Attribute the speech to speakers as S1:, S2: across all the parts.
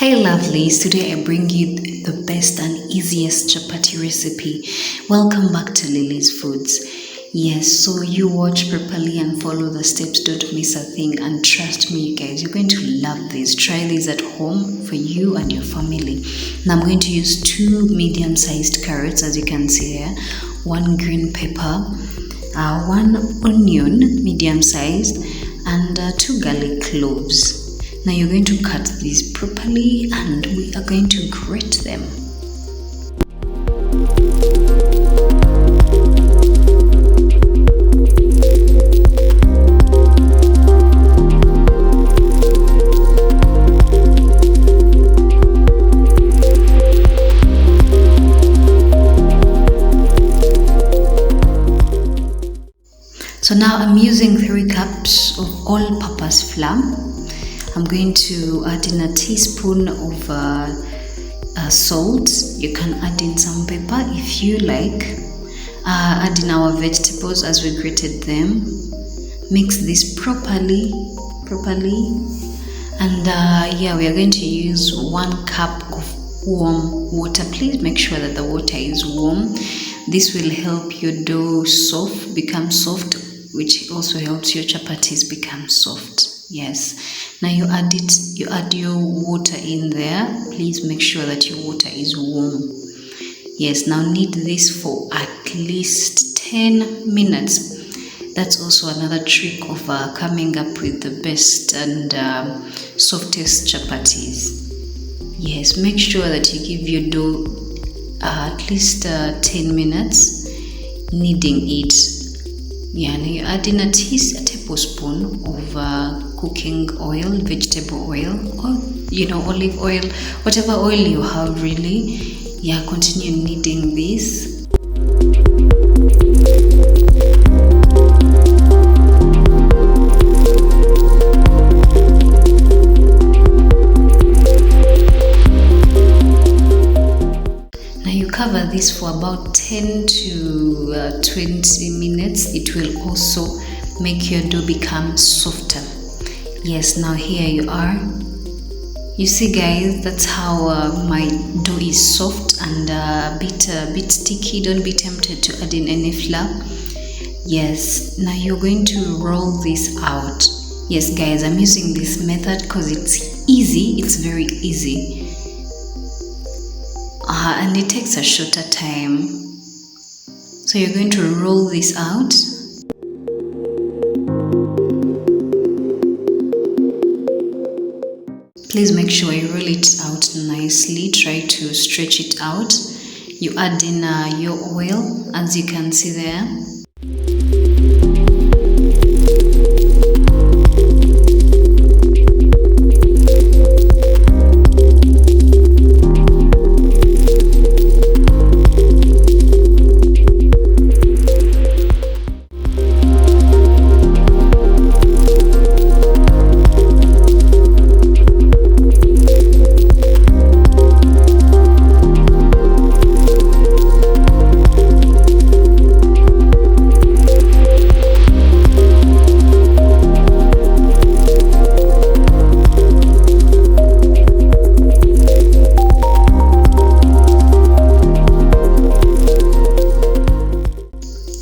S1: Hey lovelies, today I bring you the best and easiest chapati recipe. Welcome back to Lily's Foods. Yes, so you watch properly and follow the steps, don't miss a thing, and trust me you guys, you're going to love this. Try this at home for you and your family. Now I'm going to use 2 medium-sized carrots, as you can see here, 1 green pepper, 1 onion medium-sized, and 2 garlic cloves. Now you're going to cut these properly and we are going to grate them. So now I'm using 3 cups of all-purpose flour. I'm going to add in a teaspoon of salt. You can add in some pepper if you like. Add in our vegetables as we grated them. Mix this properly. And yeah, we are going to use 1 cup of warm water. Please make sure that the water is warm. This will help your dough become soft, which also helps your chapatis become soft. Yes, now you add your water in there. Please make sure that your water is warm. Yes, now knead this for at least 10 minutes. That's also another trick of coming up with the best and softest chapatis. Yes, make sure that you give your dough at least 10 minutes kneading it. Yeah, now you add in a tablespoon of cooking oil, vegetable oil, or olive oil, whatever oil you have really. Yeah, continue kneading this. Cover this for about 10 to 20 minutes. It will also make your dough become softer. Yes, now here you are. You see guys, that's how my dough is soft and a bit sticky. Don't be tempted to add in any flour. Yes, now you're going to roll this out. Yes guys, I'm using this method because it's easy. It's very easy. And it takes a shorter time. So you're going to roll this out. Please make sure you roll it out nicely. Try to stretch it out. You add in your oil, as you can see there.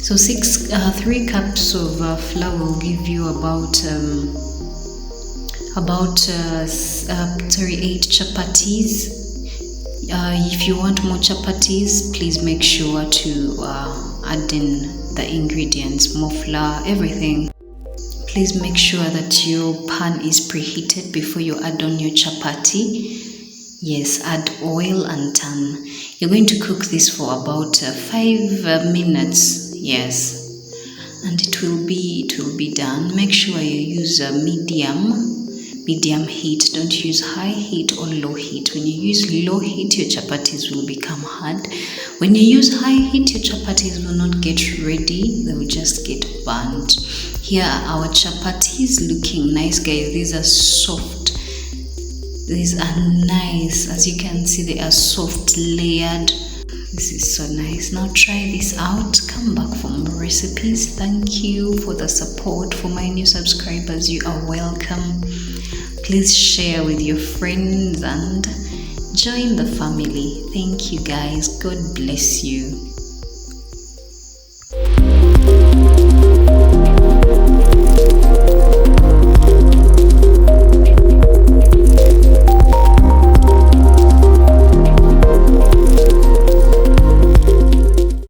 S1: So 3 cups of flour will give you about 8 chapatis. If you want more chapatis, please make sure to add in the ingredients, more flour, everything. Please make sure that your pan is preheated before you add on your chapati. Yes, add oil and turn. You're going to cook this for about 5 minutes. Yes, and it will be done. Make sure you use a medium heat. Don't use high heat or low heat. When you use low heat, your chapatis will become hard. When you use high heat, your chapatis will not get ready. They will just get burnt. Here are our chapatis looking nice, guys. These are soft. These are nice. As you can see, they are soft, layered. This is so nice. Now try this out. Come back for more recipes. Thank you for the support. For my new subscribers, you are welcome. Please share with your friends and join the family. Thank you guys. God bless you.